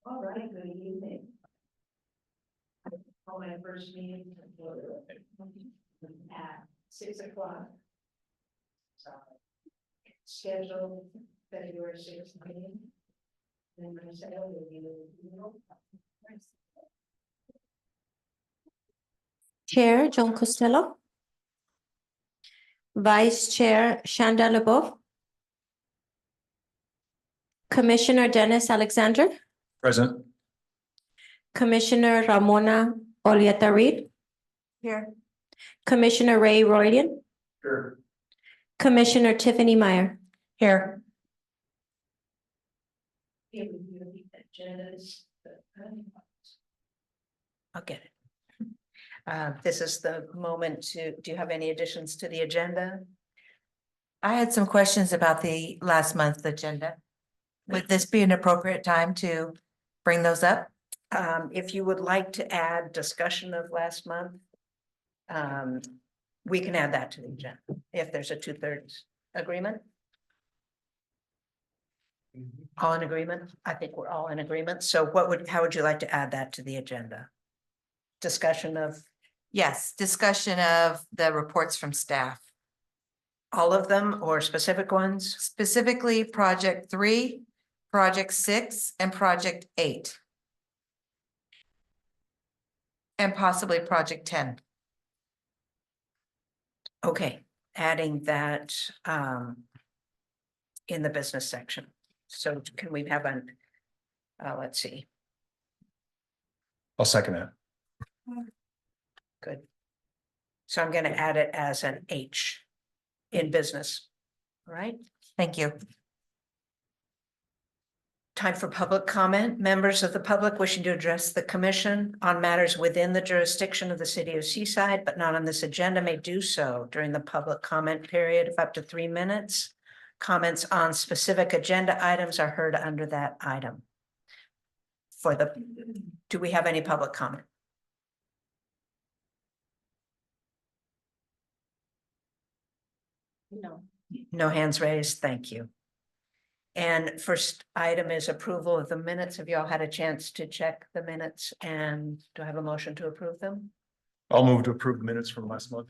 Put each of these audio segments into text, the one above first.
All right, good evening. On my first meeting at 6 o'clock. Scheduled February 6th meeting. And I said, oh, Chair John Costello. Vice Chair Shanda LeBeouf. Commissioner Dennis Alexander. Present. Commissioner Ramona Olieta Reed. Here. Commissioner Ray Royden. Sure. Commissioner Tiffany Meyer. Here. Agendas. I'll get it. This is the moment to, do you have any additions to the agenda? I had some questions about the last month's agenda. Would this be an appropriate time to bring those up? If you would like to add discussion of last month, we can add that to the agenda if there's a 2/3 agreement. All in agreement? I think we're all in agreement. So how would you like to add that to the agenda? Discussion of Yes, discussion of the reports from staff, all of them or specific ones? specifically Project 3, Project 6, and Project 8. And possibly Project 10. Okay, adding that in the business section. So can we have an, let's see, I'll second that. good. So I'm going to add it as an H in business. All right, Thank you. time for public comment. Members of the public wishing to address the commission on matters within the jurisdiction of the city of Seaside, but not on this agenda, may do so during the public comment period of up to 3 minutes. Comments on specific agenda items are heard under that item. Do we have any public comment? No. No hands raised, thank you. And first item is approval of the minutes. Have you all had a chance to check the minutes, and do I have a motion to approve them? I'll move to approve the minutes from last month.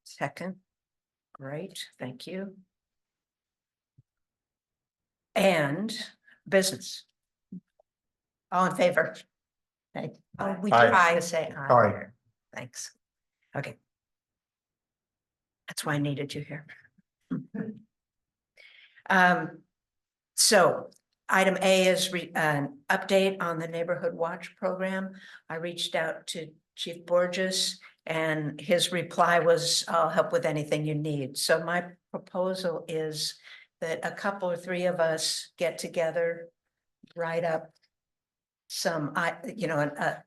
Second. Great, thank you. And business. All in favor? Thank. We Aye. try to say aye. Aye. Thanks. Okay. That's why I needed you here. So item A is an update on the Neighborhood Watch program. I reached out to Chief Borges and his reply was, I'll help with anything you need. So my proposal is that a couple or 3 of us get together, write up some, an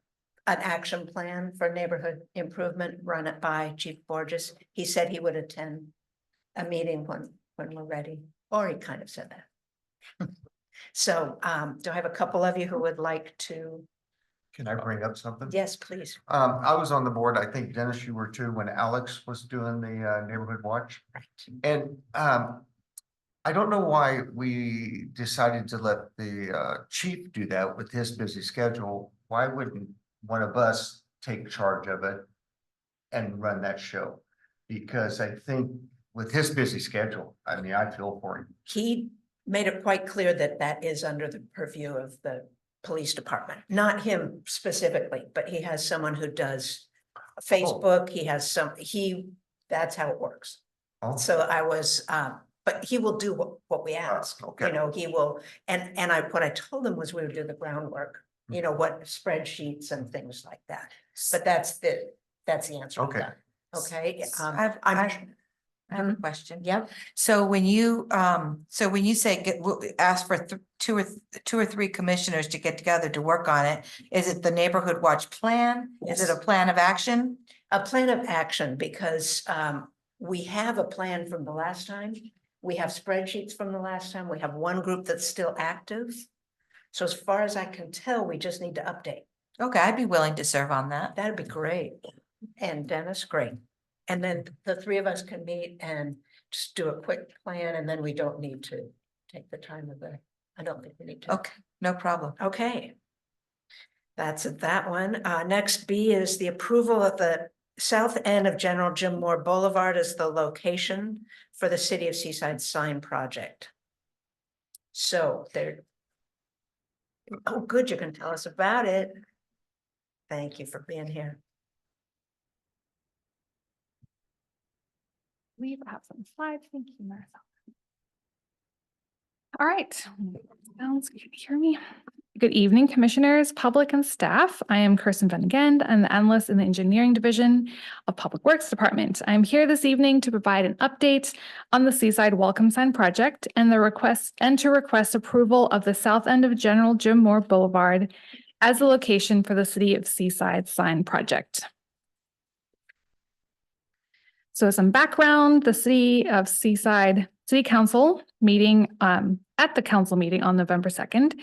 action plan for neighborhood improvement, run it by Chief Borges. He said he would attend a meeting when we're ready, or he kind of said that. So do I have a couple of you who would like to? Can I bring up something? Yes, please. I was on the board, I think Dennis, you were too, when Alex was doing the neighborhood watch. And I don't know why we decided to let the chief do that with his busy schedule. Why wouldn't one of us take charge of it and run that show? Because I think with his busy schedule, I mean, I feel for him. He made it quite clear that that is under the purview of the police department, not him specifically, but he has someone who does Facebook. He has that's how it works. Oh. So I was, but he will do what we ask, okay. he will, and what I told him was we would do the groundwork, what spreadsheets and things like that. But that's the answer. Okay. Okay. I have a question. Yep. So when you say ask for 2 or 3 commissioners to get together to work on it, is it the neighborhood watch plan? Is it a plan of action? A plan of action, because we have a plan from the last time. We have spreadsheets from the last time. We have one group that's still active. So as far as I can tell, we just need to update. Okay, I'd be willing to serve on that. That'd be great. And Dennis, great. And then the 3 of us can meet and just do a quick plan, and then we don't need to take the time of the, I don't think we need to. Okay, no problem. Okay. That's it, that one. Next B is the approval of the south end of General Jim Moore Boulevard as the location for the City of Seaside sign project. So there. Oh, good, you can tell us about it. Thank you for being here. We have some slides. Thank you, Marissa. All right. Sounds good. Can you hear me? Good evening, commissioners, public and staff. I am Kirsten Van Gend. I'm the analyst in the engineering division of Public Works Department. I'm here this evening to provide an update on the Seaside Welcome Sign project and to request approval of the south end of General Jim Moore Boulevard as the location for the City of Seaside sign project. So some background, the City of Seaside City Council meeting at the council meeting on November 2nd,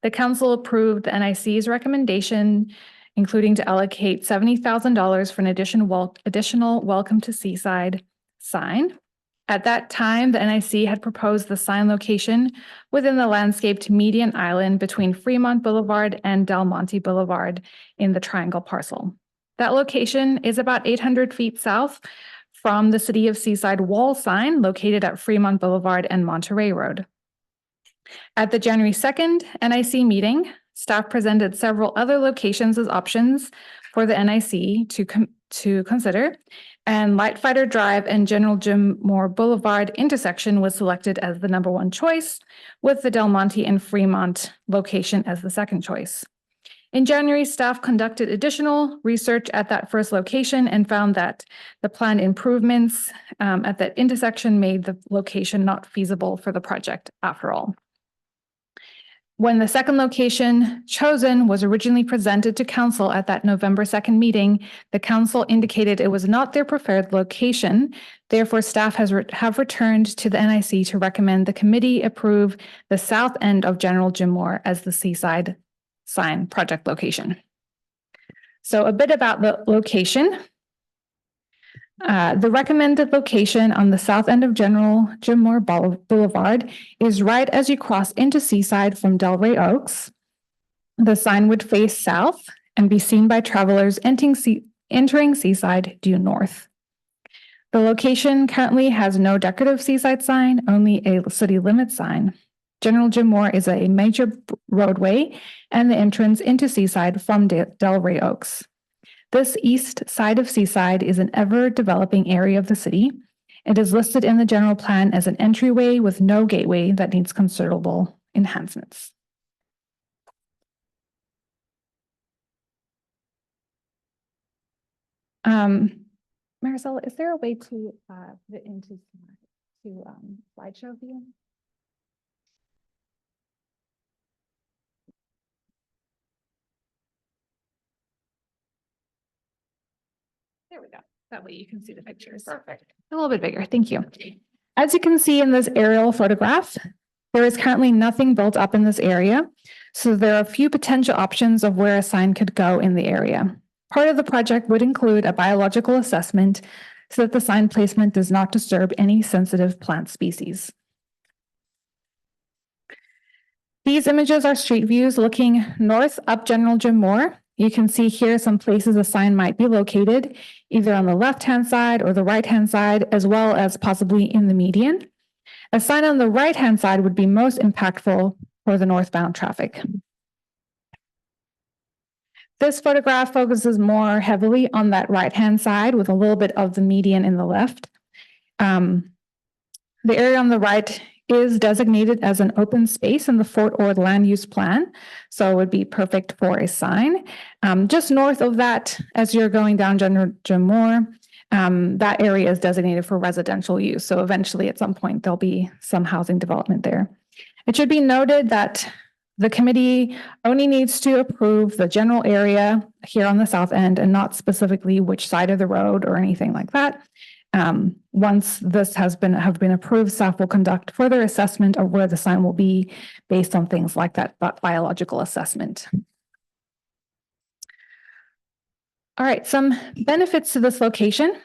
the council approved the NIC's recommendation, including to allocate $70,000 for an additional Welcome to Seaside sign. At that time, the NIC had proposed the sign location within the landscaped median island between Fremont Boulevard and Del Monte Boulevard in the triangle parcel. That location is about 800 feet south from the City of Seaside wall sign located at Fremont Boulevard and Monterey Road. At the January 2nd NIC meeting, staff presented several other locations as options for the NIC to consider, and Lightfighter Drive and General Jim Moore Boulevard intersection was selected as the #1 choice, with the Del Monte and Fremont location as the second choice. In January, staff conducted additional research at that first location and found that the planned improvements at that intersection made the location not feasible for the project after all. When the second location chosen was originally presented to council at that November 2nd meeting, the council indicated it was not their preferred location. Therefore, staff have returned to the NIC to recommend the committee approve the south end of General Jim Moore as the Seaside sign project location. So a bit about the location. The recommended location on the south end of General Jim Moore Boulevard is right as you cross into Seaside from Delray Oaks. The sign would face south and be seen by travelers entering Seaside due north. The location currently has no decorative Seaside sign, only a city limit sign. General Jim Moore is a major roadway and the entrance into Seaside from Delray Oaks. This east side of Seaside is an ever-developing area of the city. It is listed in the general plan as an entryway with no gateway that needs considerable enhancements. Maricela, is there a way to put it into slideshow view? There we go. That way you can see the pictures. Perfect. A little bit bigger. Thank you. As you can see in this aerial photograph, there is currently nothing built up in this area. So there are a few potential options of where a sign could go in the area. Part of the project would include a biological assessment so that the sign placement does not disturb any sensitive plant species. These images are street views looking north up General Jim Moore. You can see here some places a sign might be located, either on the left-hand side or the right-hand side, as well as possibly in the median. A sign on the right-hand side would be most impactful for the northbound traffic. This photograph focuses more heavily on that right-hand side with a little bit of the median in the left. The area on the right is designated as an open space in the Fort Ord land use plan, so it would be perfect for a sign. Just north of that, as you're going down General Jim Moore, that area is designated for residential use. So eventually at some point, there'll be some housing development there. It should be noted that the committee only needs to approve the general area here on the south end and not specifically which side of the road or anything like that. Once this have been approved, staff will conduct further assessment of where the sign will be based on things like that biological assessment. All right, some benefits to this location.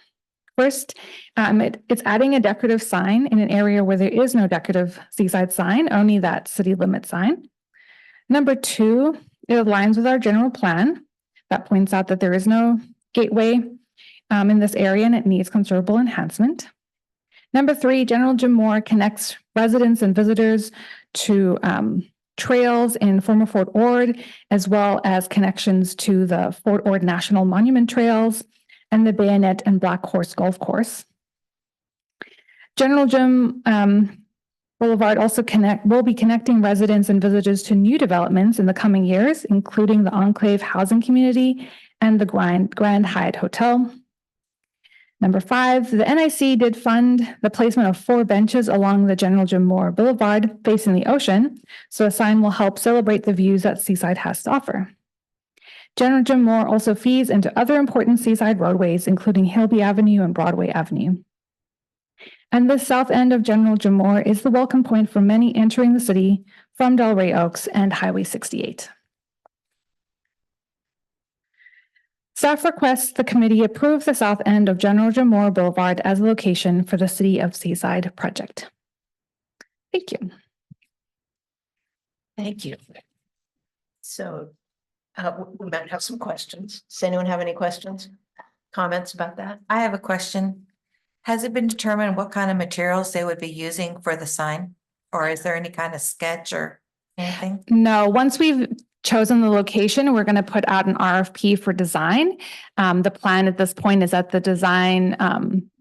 First, it's adding a decorative sign in an area where there is no decorative seaside sign, only that city limit sign. Number two, it aligns with our general plan that points out that there is no gateway in this area and it needs considerable enhancement. Number three, General Jim Moore connects residents and visitors to trails in former Fort Ord, as well as connections to the Fort Ord National Monument Trails and the Bayonet and Black Horse Golf Course. General Jim Boulevard also will be connecting residents and visitors to new developments in the coming years, including the Enclave Housing Community and the Grand Hyatt Hotel. Number five, the NIC did fund the placement of 4 benches along the General Jim Moore Boulevard facing the ocean, so a sign will help celebrate the views that Seaside has to offer. General Jim Moore also feeds into other important seaside roadways, including Hilby Avenue and Broadway Avenue. And the south end of General Jim Moore is the welcome point for many entering the city from Delray Oaks and Highway 68. Staff requests the committee approve the south end of General Jim Moore Boulevard as a location for the City of Seaside project. Thank you. Thank you. So we might have some questions. Does anyone have any questions, comments about that? I have a question. Has it been determined what kind of materials they would be using for the sign? Or is there any kind of sketch or anything? No, once we've chosen the location, we're going to put out an RFP for design. The plan at this point is that the design,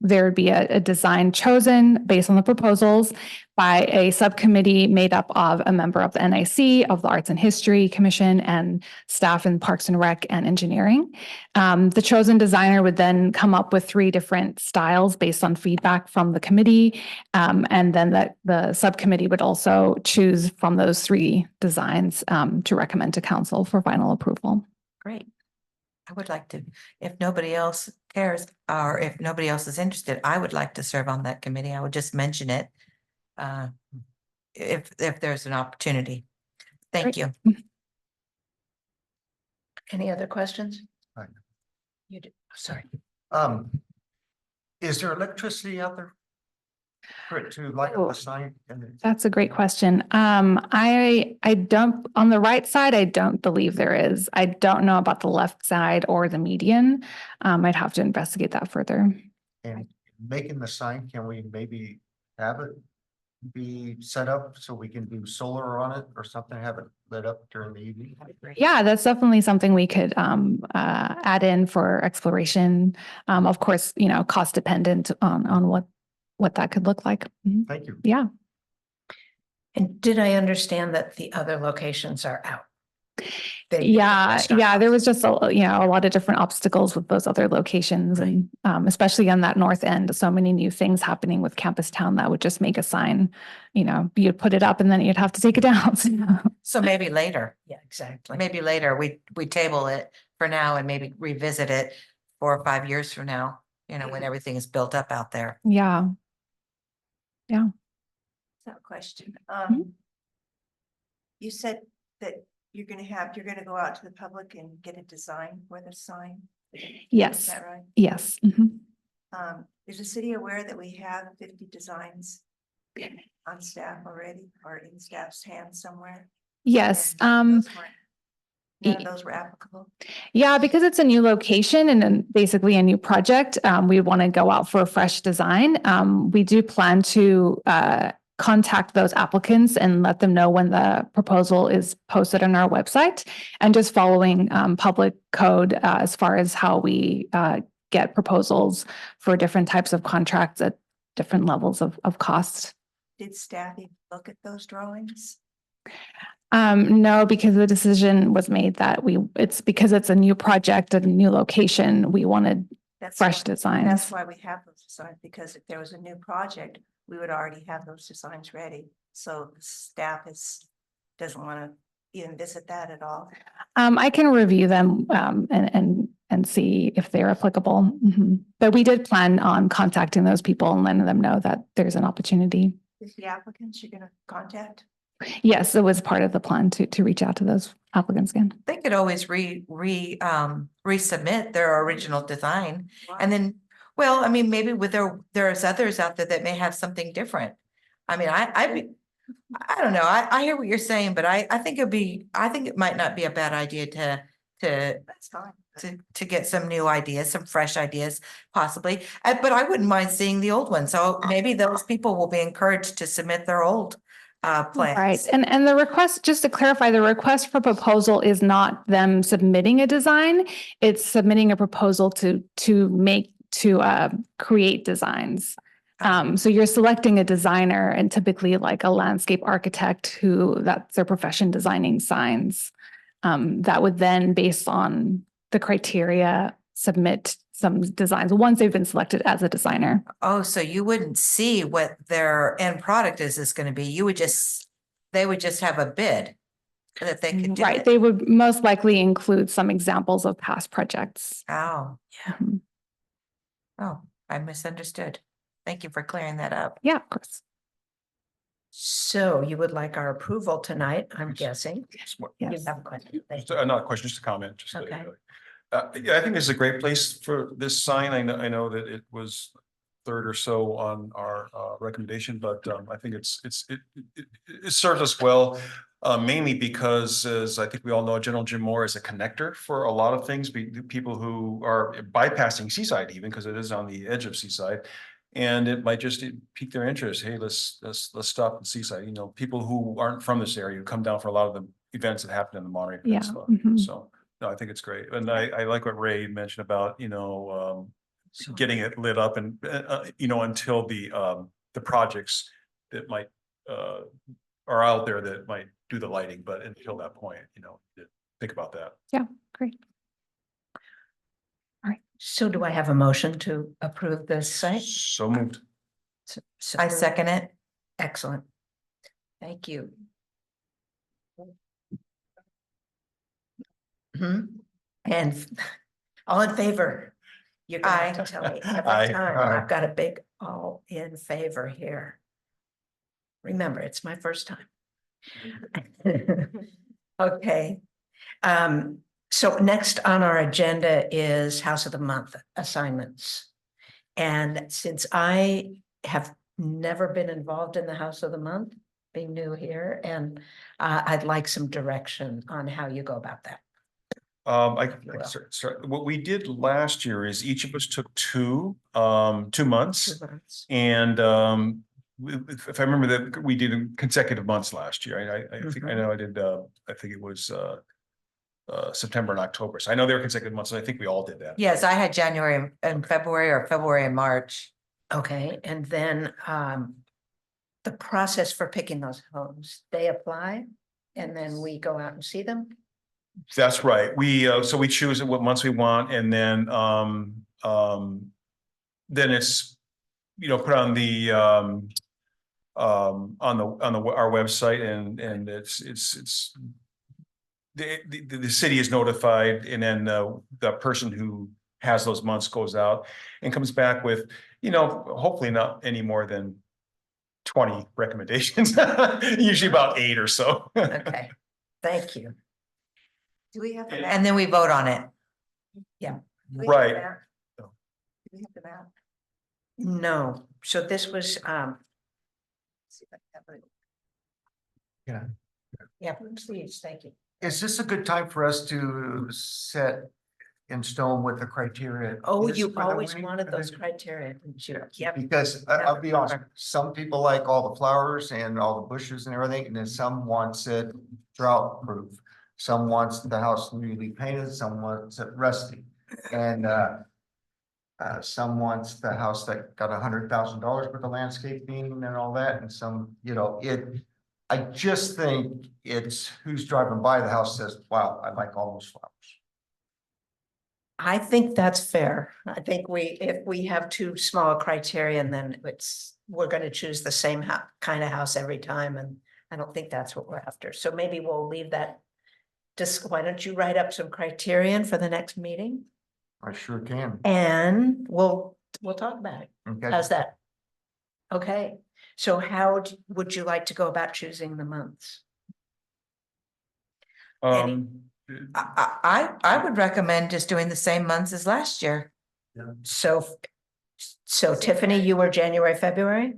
there would be a design chosen based on the proposals by a subcommittee made up of a member of the NIC, of the Arts and History Commission, and staff in Parks and Rec and Engineering. The chosen designer would then come up with 3 different styles based on feedback from the committee. And then the subcommittee would also choose from those 3 designs to recommend to council for final approval. Great. I would like to, if nobody else cares, or if nobody else is interested, I would like to serve on that committee. I would just mention it. If there's an opportunity. Thank Great. you. Any other questions? Right. You do, sorry. Is there electricity out there? For it to light up a sign? That's a great question. I don't, on the right side, I don't believe there is. I don't know about the left side or the median. I'd have to investigate that further. And making the sign, can we maybe have it be set up so we can do solar on it or something, have it lit up during the evening? Yeah, that's definitely something we could add in for exploration. Of course, cost dependent on what that could look like. Mhm. Thank you. Yeah. And did I understand that the other locations are out? Yeah, there was just a lot of different obstacles with those other locations, and especially on that north end, so many new things happening with Campus Town that would just make a sign, you'd put it up and then you'd have to take it down. So maybe later, Yeah, exactly. maybe later, we table it for now and maybe revisit it 4 or 5 years from now, when everything is built up out there. Yeah. That question. Mhm. You said that you're gonna go out to the public and get a design for the sign. Is Yes. that right? Yes. Mhm. Is the city aware that we have 50 designs on staff already or in staff's hands somewhere? Yes. And none of those were applicable? Yeah, because it's a new location and then basically a new project, we want to go out for a fresh design. We do plan to contact those applicants and let them know when the proposal is posted on our website, and just following public code as far as how we get proposals for different types of contracts at different levels of cost. Did staff even look at those drawings? No, because the decision was made that it's because it's a new project at a new location, we wanted That's fresh why- designs. That's why we have those designs, because if there was a new project, we would already have those designs ready. So the staff doesn't want to even visit that at all. I can review them and see if they're applicable. Mhm. But we did plan on contacting those people and letting them know that there's an opportunity. Is the applicants you're gonna contact? Yes, it was part of the plan to reach out to those applicants again. They could always resubmit their original design, and then Well, I mean, maybe there's others out there that may have something different. I mean, I don't know. I hear what you're saying, but I think I think it might not be a bad idea to That's fine. to get some new ideas, some fresh ideas possibly. But I wouldn't mind seeing the old ones. So maybe those people will be encouraged to submit their old Right, plans. and the request, just to clarify, the request for proposal is not them submitting a design. It's submitting a proposal to create designs. So you're selecting a designer and typically like a landscape architect who that's their profession designing signs. That would then, based on the criteria, submit some designs once they've been selected as a designer. Oh, so you wouldn't see what their end product is going to be. They would just have a bid that they could do Right, it. they would most likely include some examples of past projects. Oh, Yeah. oh, I misunderstood. Thank you for clearing that up. Yeah, of course. So you would like our approval tonight, I'm guessing? You Yes. have a question. Thank So, you. not a question, just a comment. Okay. Yeah, I think this is a great place for this sign. I know that it was third or so on our recommendation, but I think it serves us well. Mainly because, as I think we all know, General Jim Moore is a connector for a lot of things. People who are bypassing Seaside, even because it is on the edge of Seaside. And it might just pique their interest. Hey, let's stop in Seaside. You know, people who aren't from this area who come down for a lot of the events that happen in the Monterey Yeah, Peninsula. mhm. So, no, I think it's great. And I like what Ray mentioned about, getting it lit up and, until the projects that might, are out there that might do the lighting, but until that point, think about that. Yeah, great. So do I have a motion to approve this site? So moved. I second it. Excellent. Thank you. And all in favor? You're gonna have to tell me every Aye. time. Aye. I've got a big all in favor here. Remember, it's my first time. Okay. So next on our agenda is House of the Month assignments. And since I have never been involved in the House of the Month, being new here, and I'd like some direction on how you go about that. What we did last year is each of us took 2 months. And if I remember that, we did in consecutive months last year. I think, I know I did, I think it was September and October. So I know they were consecutive months, and I think we all did that. Yes, I had January and February or February and March. Okay, and then the process for picking those homes, they apply and then we go out and see them? That's right. So we choose what months we want, and then it's, put on the our website, and it's the city is notified, and then the person who has those months goes out and comes back with, hopefully not any more than 20 recommendations, usually about 8 or so. Okay, thank you. Do we have? And then we vote on it. Right. Do we have the map? No, so this was, See if I can have it. yeah, please, thank you. Is this a good time for us to set in stone what the criteria? Oh, is you for the always winning wanted those division? criteria, didn't you? Yep. Because I'll be honest, some people like all the flowers and all the bushes and everything, and then some wants it drought proof. Some wants the house newly painted, some wants it rusty, and some wants the house that got $100,000 worth of landscaping and all that, and some, I just think it's who's driving by the house says, wow, I like all those flowers. I think that's fair. I think if we have too small a criterion, then we're gonna choose the same kind of house every time, and I don't think that's what we're after. So maybe we'll leave that. Just, why don't you write up some criterion for the next meeting? I sure can. And we'll talk about it. Okay. How's that? Okay, so how would you like to go about choosing the months? I would recommend just doing the same months as last year. So So Tiffany, you were January, February?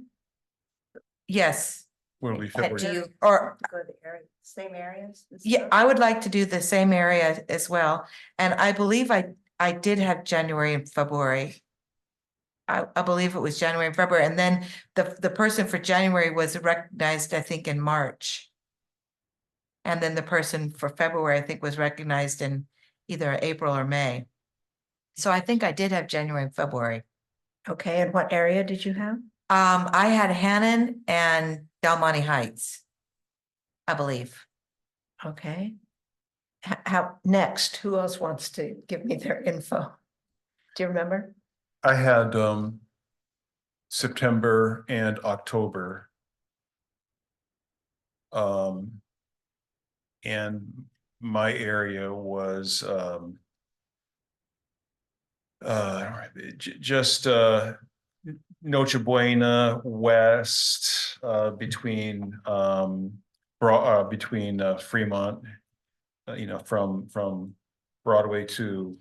Yes, Will be Do February. you, or, Go to the area, same areas? and yeah, stuff? I would like to do the same area as well. And I believe I did have January and February. I believe it was January and February, and then the person for January was recognized, I think, in March. And then the person for February, I think, was recognized in either April or May. So I think I did have January and February. okay, and what area did you have? I had Hannon and Del Monte Heights, I believe. Okay. How, next, who else wants to give me their info? Do you remember? I had September and October. And my area was just Noche Buena West, between between Fremont, from Broadway to,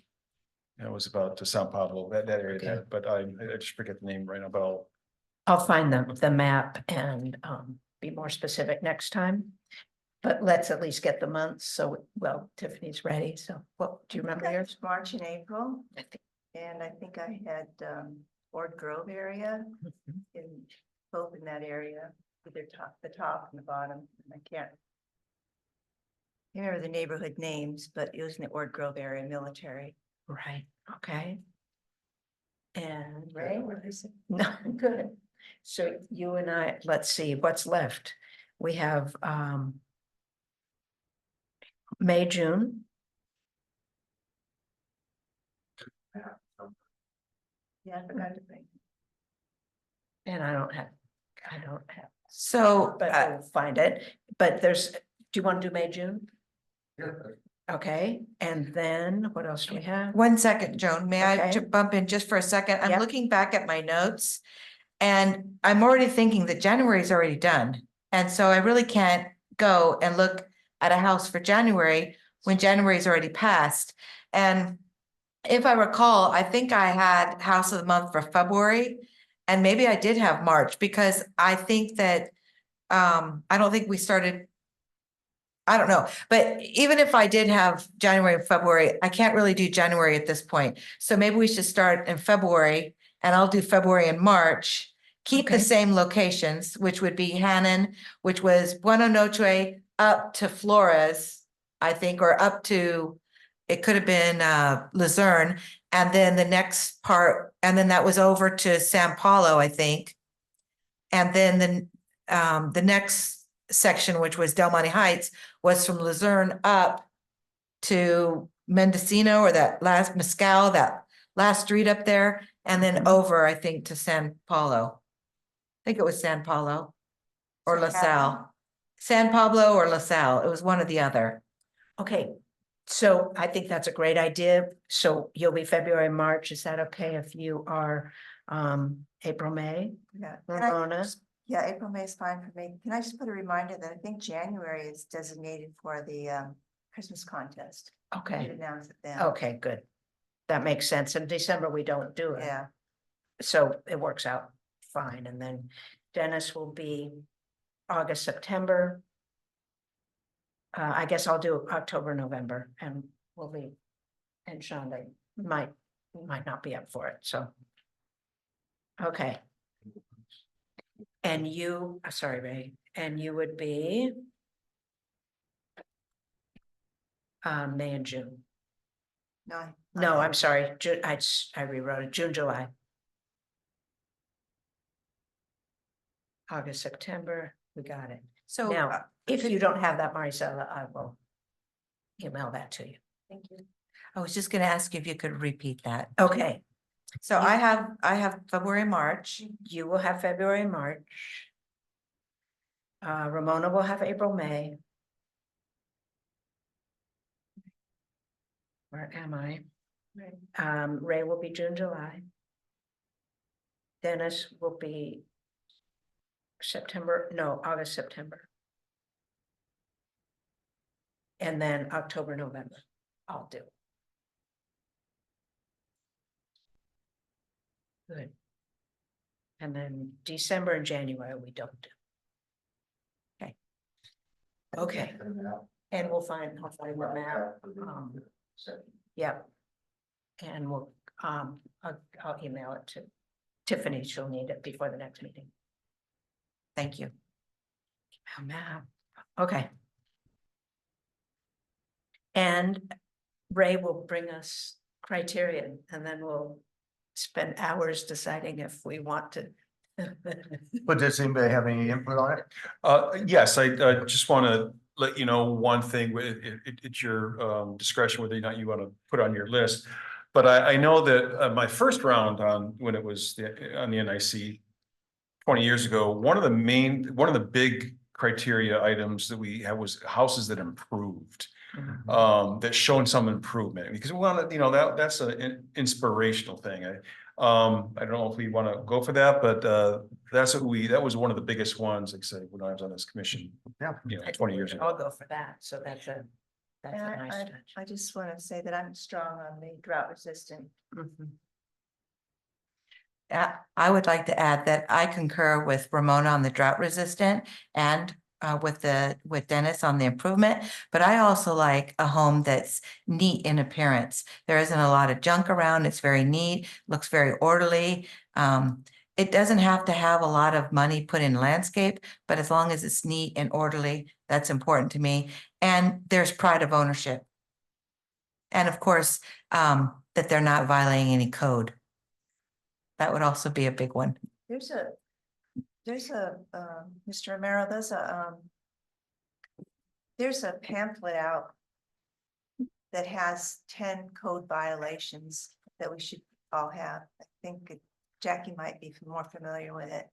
it was about to San Pablo, that area Okay. there, but I just forget the name right now, but I'll find the map and be more specific next time. But let's at least get the months, so, well, Tiffany's ready, so, what, do you remember Okay, yours? March and April, I think- and I think I had Ord Grove area in both in that area, either the top and the bottom. I can't remember the neighborhood names, but it was in the Ord Grove area, military. Right, okay. And Ray, Ray, what did I say? no, good. So you and I, let's see, what's left? We have May, June, Yeah, I forgot to bring. and I don't have, So, but I'll find it. But there's, do you want to do May, June? Yeah. Okay, and then what else do we have? 1 second, Joan, may I Okay. bump in just for a second? I'm Yep. looking back at my notes. And I'm already thinking that January is already done. And so I really can't go and look at a house for January when January's already passed. And if I recall, I think I had house of the month for February. And maybe I did have March, because I think that I don't think we started. I don't know, but even if I did have January and February, I can't really do January at this point. So maybe we should start in February, and I'll do February and March. Keep the Okay. same locations, which would be Hannon, which was Buena Noche up to Flores, I think, or up to, it could have been Luzerne. And then the next part, and then that was over to San Paulo, I think. And then the next section, which was Del Monte Heights, was from Luzerne up to Mendocino, or that last Mescal, that last street up there, and then over, I think, to San Paulo. I think it was San Paulo or San LaSalle. San Pablo or LaSalle. It was one or the other. Okay, so I think that's a great idea. So you'll be February, March. Is that okay if you are April, May? Yeah. Ramona? Yeah, April, May is fine for me. Can I just put a reminder that I think January is designated for the Christmas contest? We Okay, announced it then. okay, good. That makes sense. In December, we don't do it. Yeah, So it works out fine. And then Dennis will be August, September. I guess I'll do October, November, and we'll be, and Shonda might not be up for it, so. Okay. And you, sorry, Ray, and you would be May and June. no. No, I'm sorry, June, I rewrote it, June, July. August, September, we got it. So Now, if you don't have that, Maricela, I will email that to you. Thank you. I was just gonna ask you if you could repeat that. Okay, So I have February, March. you will have February and March. Ramona will have April, May. Where am I? Ray will be June, July. Dennis will be September, no, August, September. And then October, November, I'll do. Good. And then December and January, we don't do. Okay. Okay, and I'll find the map. Yep. And we'll, I'll email it to Tiffany. She'll need it before the next meeting. Thank you. Map, okay. And Ray will bring us criterion and then we'll spend hours deciding if we want to. But does anybody have any input on it? Yes, I just want to let you know one thing, it's your discretion whether or not you want to put on your list. But I know that my first round on, when it was on the NIC 20 years ago, one of the big criteria items that we had was houses that improved. That's shown some improvement, because we want to, that's an inspirational thing. I don't know if we want to go for that, but that was one of the biggest ones, like I say, when I was on this commission. Yeah. 20 years ago. I'll go for that, so that's a And nice touch. I just want to say that I'm strong on the drought resistant. I would like to add that I concur with Ramona on the drought resistant and with Dennis on the improvement, but I also like a home that's neat in appearance. There isn't a lot of junk around. It's very neat, looks very orderly. It doesn't have to have a lot of money put in landscape, but as long as it's neat and orderly, that's important to me. And there's pride of ownership. And of course, that they're not violating any code. That would also be a big one. There's a, Mr. Romero, there's a pamphlet out that has 10 code violations that we should all have. I think Jackie might be more familiar with it.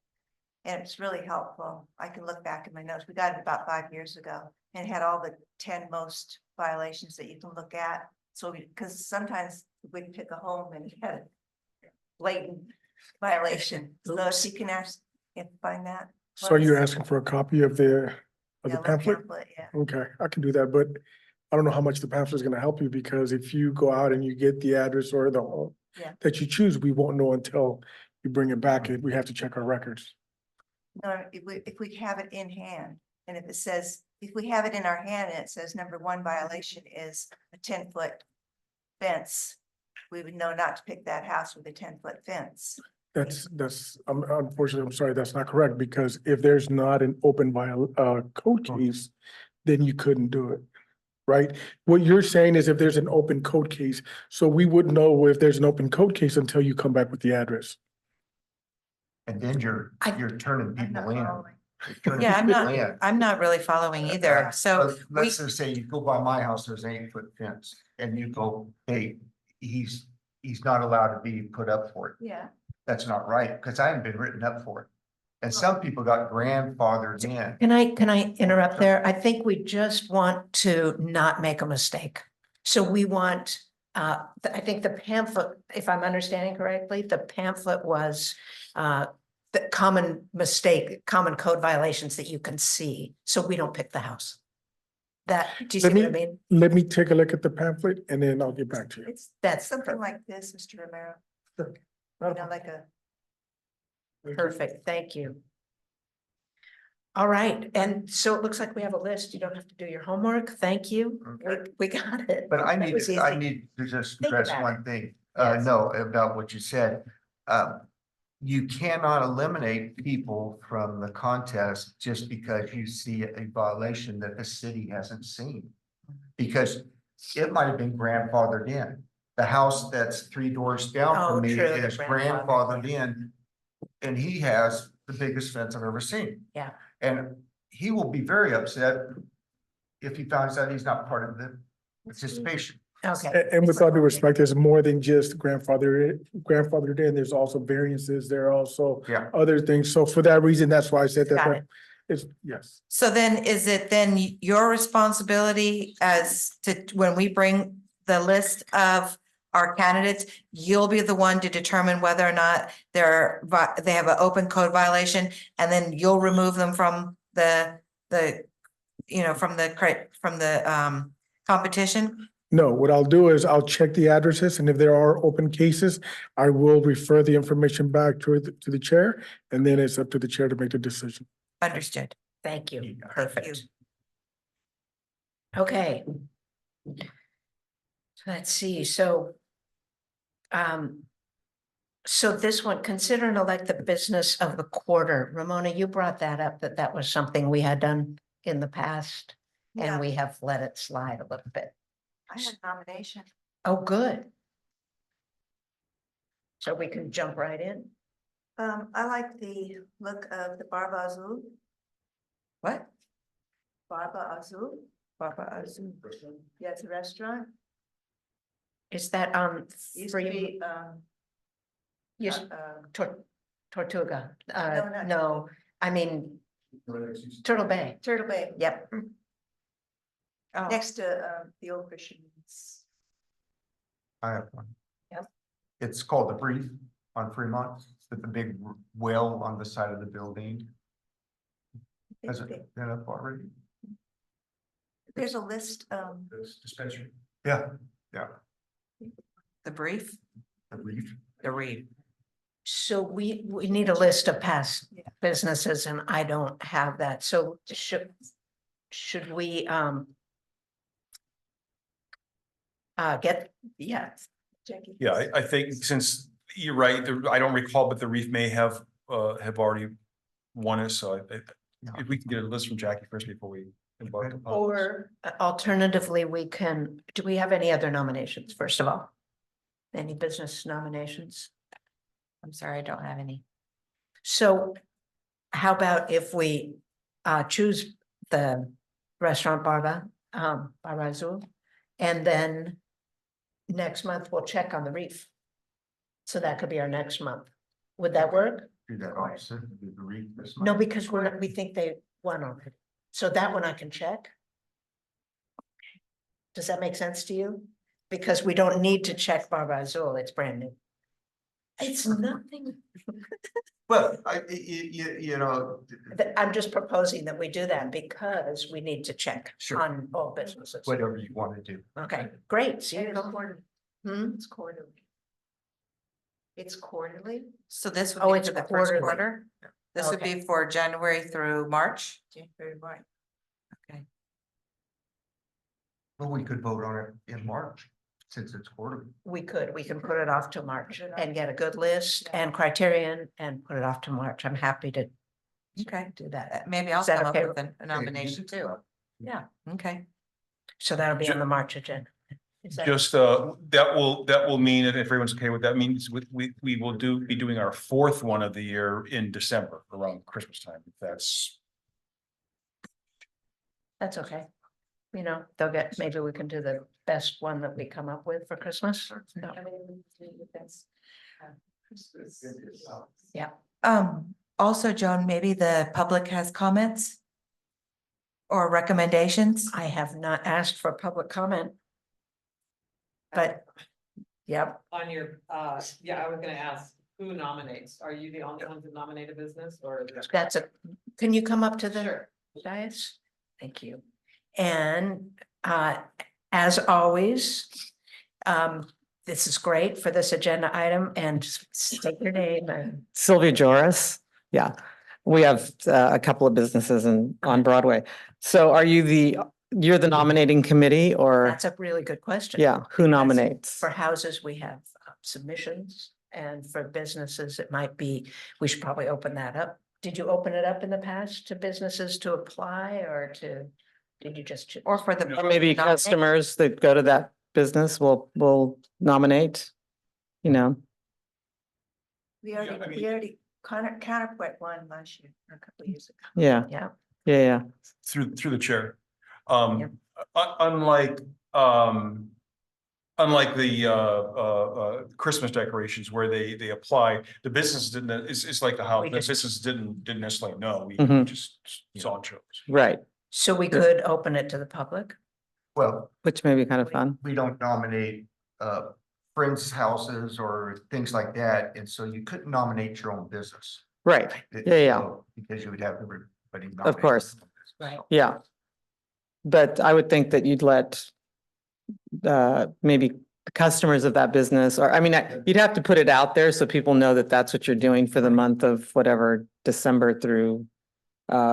And it's really helpful. I can look back at my notes. We got it about 5 years ago and had all the 10 most violations that you can look at. So because sometimes we'd pick a home and it had a blatant violation. So if you can ask, find that. So you're asking for a copy of the Yeah, little pamphlet? yeah. Okay, I can do that, but I don't know how much the pamphlet is gonna help you, because if you go out and you get the address or the home Yeah. that you choose, we won't know until you bring it back. We have to check our records. No, if we have it in hand, and if it says, if we have it in our hand and it says number 1 violation is a 10-foot fence, we would know not to pick that house with a 10-foot fence. Unfortunately, I'm sorry, that's not correct, because if there's not an open code case, then you couldn't do it, right? What you're saying is if there's an open code case, so we wouldn't know if there's an open code case until you come back with the address. And then you're turning I'm not people in. following. You're turning Yeah, people in. I'm not really following either. So Let's just say you go by my house, there's an 8-foot fence and you go, hey, he's not allowed to be put up for it. Yeah. That's not right, because I haven't been written up for it. And some people got grandfathered in. Can I interrupt there? I think we just want to not make a mistake. So we want, I think the pamphlet, if I'm understanding correctly, the pamphlet was the common code violations that you can see, so we don't pick the house. Do you see what I mean? Let me take a look at the pamphlet and then I'll get back to you. It's That's something like this, Mr. Romero, like a. perfect, thank you. All right, and so it looks like we have a list. You don't have to do your homework. Thank you. We got it. But I That need, was to- easy. I need to just Think address about one thing. Yes. No, about what you said. You cannot eliminate people from the contest just because you see a violation that the city hasn't seen. Because it might have been grandfathered in. The house that's 3 doors down Oh, from me true, the is grandfather. grandfathered in. And he has the biggest fence I've ever seen. Yeah. And he will be very upset if he finds out he's not part of the participation. Okay. And with all due respect, there's more than just grandfathered in, there's also variances, there are also Yeah. other things. So for that reason, that's why I said Got that. it. It's, yes. So then is it then your responsibility as to, when we bring the list of our candidates, you'll be the one to determine whether or not they have an open code violation, and then you'll remove them from the competition? No, what I'll do is I'll check the addresses, and if there are open cases, I will refer the information back to the chair, and then it's up to the chair to make the decision. Understood. Thank you. Yeah. Perfect. Okay. Let's see, so. So this one, consider and elect the business of the quarter. Ramona, you brought that up, that was something we had done in the past. And Yeah. we have let it slide a little bit. I had a nomination. Oh, good. So we can jump right in. I like the look of the Barba Azul. What? Barba Azul. Baba Azul. Yeah, it's a restaurant. Is that on Used to free, be, yes, Tortuga? No, not No, I mean, Turtle Bay. Turtle Bay, Yep. Oh, next to, the old Christians. I have one. Yep. It's called The Brief on Fremont, with the big whale on the side of the building. Has it been up already? There's a list, This dispensary. Yeah, the brief, The Brief. the read. So we need a list of past Yeah. businesses and I don't have that. So should we, get, yeah, Jackie. Yeah, I think since you're right, I don't recall, but the Reef may have already won it, so if we can get a list from Jackie first before we embark upon. or alternatively, do we have any other nominations, first of all? Any business nominations? I'm sorry, I don't have any. So how about if we choose the restaurant Barba Azul, and then next month we'll check on the Reef. So that could be our next month. Would that work? Do that opposite, do The Brief this month. No, because we think they won already. So that one I can check. Does that make sense to you? Because we don't need to check Barba Azul, it's brand new. It's nothing. Well, you know. I'm just proposing that we do that because we need to check Sure. on all businesses. Whatever you want to do. Okay, great. See And you. it's quarterly. Hmm? It's quarterly. It's quarterly, So this Oh, would be it's for the first quarterly. quarter? This would Okay. be for January through March? January, March. Okay. Well, we could vote on it in March, since it's quarterly. We can put it off to March Put it off. and get a good list and criterion and put it off to March. I'm happy to Okay. do that. Maybe I'll Is that come up okay? with a nomination too. Yeah, Okay. so that'll be on the March agenda. Is that- Just that will mean, and if everyone's okay with that, means we will be doing our fourth one of the year in December around Christmas time. If that's That's okay. You know, maybe we can do the best one that we come up with for Christmas. No. I mean, that's, Christmas. Also, Joan, maybe the public has comments? Or recommendations? I have not asked for public comment. But, yep, On your, yeah, I was gonna ask, who nominates? Are you the only one to nominate a business or? can you come up to the Sure. dais? Thank you. And as always, this is great for this agenda item and just state your name and Sylvia Joris. Yeah, we have a couple of businesses on Broadway. So you're the nominating committee or, that's a really good question. yeah, who Because nominates? For houses, we have submissions, and for businesses, it might be, we should probably open that up. Did you open it up in the past to businesses to apply or did you just? Or for the. Or maybe nominate? customers that go to that business will nominate, you know? We I already, mean- we already counterpoint one last year, or a couple of years ago. Yeah, Yeah, yeah. through the chair. Yep. Unlike the Christmas decorations where they apply, the business didn't, it's like the house, We the just- business didn't necessarily know, we Mhm. just saw shows. Right, so we could open it to the public. Well, which may be kind of fun. we don't nominate friends' houses or things like that, and so you couldn't nominate your own business. Right, Yeah. So, because you would have everybody. Of course. nominate their own business. yeah. But I would think that you'd let maybe customers of that business, or, I mean, you'd have to put it out there so people know that that's what you're doing for the month of whatever, December through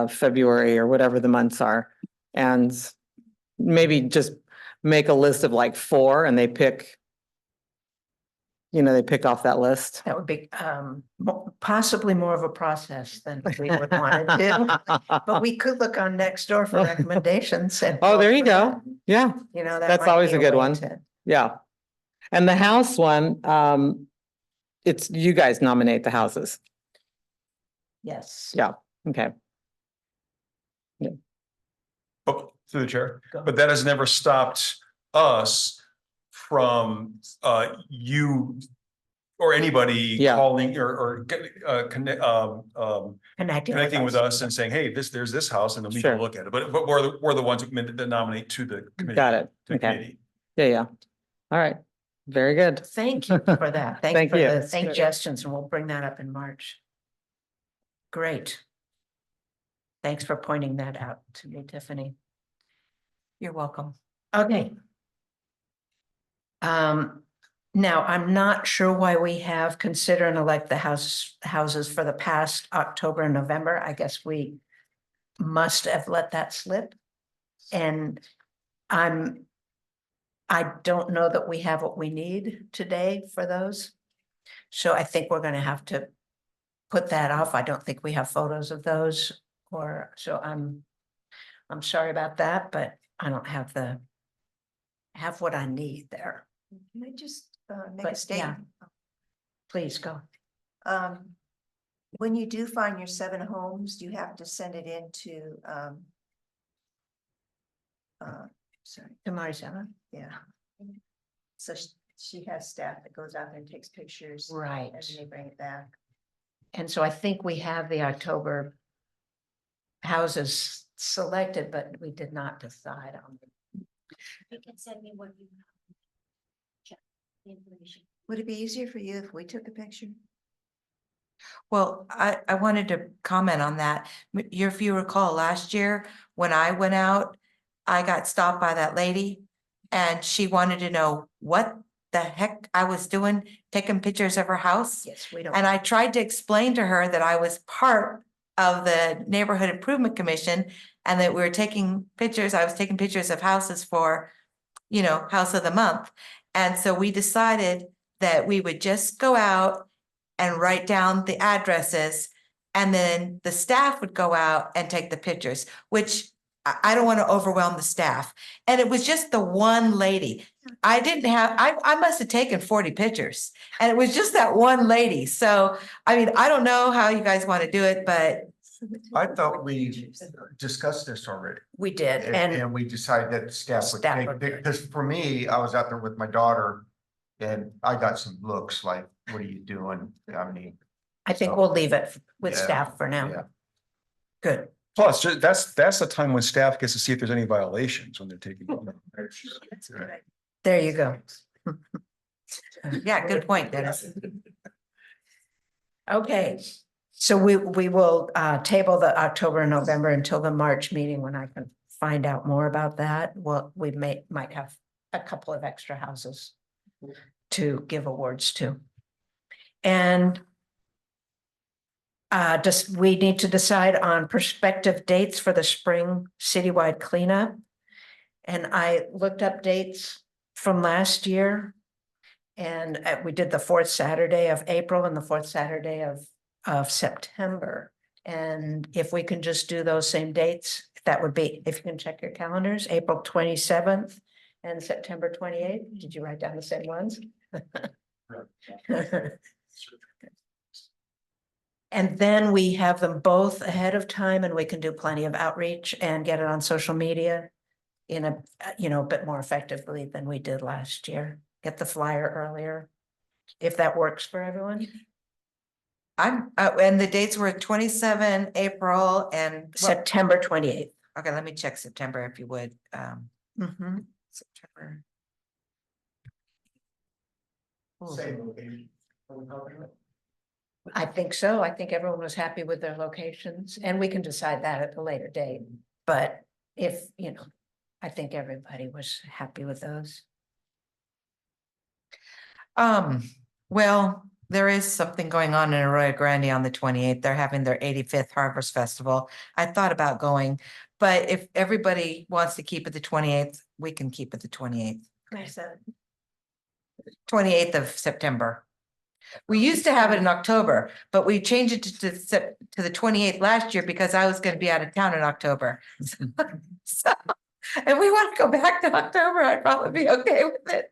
February or whatever the months are. And maybe just make a list of like 4 and they pick, they pick off that list. That would be possibly more of a process than we would want to do. But we could look on Nextdoor for recommendations and. Oh, there you for that. go. Yeah, That That's might always be a good way one. to- yeah. And the house one, it's you guys nominate the houses. Yes. Yeah, okay. Oh, through the chair, Go. but that has never stopped us from you or anybody Yeah. calling or connecting with us and saying, hey, there's this house, and then we Sure. can look at it. But we're the ones that nominate to the committee. Got it. to the Okay. committee. Yeah. All right. Very good. Thank you for that. Thank you Thank for you. the suggestions, and we'll bring that up in March. Great. Thanks for pointing that out to me, Tiffany. You're welcome. Okay. Now, I'm not sure why we have consider and elect the houses for the past October and November. I guess we must have let that slip. And I don't know that we have what we need today for those. So I think we're gonna have to put that off. I don't think we have photos of those, or, so I'm sorry about that, but I don't have what I need there. Can I just make But, a statement? Please go. When you do find your 7 homes, you have to send it into sorry, To Marisela? yeah. So she has staff that goes out there and takes pictures. Right. And they bring it back. And so I think we have the October houses selected, but we did not decide on them. You can send me what you. Check the information. Would it be easier for you if we took a picture? Well, I wanted to comment on that. If you recall last year, when I went out, I got stopped by that lady and she wanted to know what the heck I was doing, taking pictures of her house. Yes, we don't. And I tried to explain to her that I was part of the Neighborhood Improvement Commission and that we were taking pictures, I was taking pictures of houses for, House of the Month. And so we decided that we would just go out and write down the addresses, and then the staff would go out and take the pictures, which I don't want to overwhelm the staff. And it was just the one lady. I didn't have, I must have taken 40 pictures, and it was just that one lady. So, I mean, I don't know how you guys want to do it, but I thought we discussed this already. We did, And we decided that staff would Staff take, would take. because for me, I was out there with my daughter. And I got some looks like, what are you doing? I mean, I think we'll leave it with Yeah, staff for now. yeah. Good. Plus, that's the time when staff gets to see if there's any violations when they're taking. That's good. There you go. yeah, good point, Dennis. Okay, so we will table the October and November until the March meeting when I can find out more about that. Well, we might have a couple of extra houses to give awards to. And we need to decide on prospective dates for the spring citywide cleanup. And I looked up dates from last year. And we did the 4th Saturday of April and the 4th Saturday of September. And if we can just do those same dates, that would be, if you can check your calendars, April 27th and September 28th. Did you write down the same ones? And then we have them both ahead of time, and we can do plenty of outreach and get it on social media in a bit more effectively than we did last year. Get the flyer earlier, if that works for everyone. And the dates were 27 April and September 28th. okay, let me check September if you would. Mhm. September. I think so. I think everyone was happy with their locations, and we can decide that at a later date. But if, I think everybody was happy with those. Well, there is something going on in Arroyo Grande on the 28th. They're having their 85th Harvest Festival. I thought about going, but if everybody wants to keep it the 28th, we can keep it the 28th. 28th of September. We used to have it in October, but we changed it to the 28th last year because I was gonna be out of town in October. So, if we want to go back to October, I'd probably be okay with it.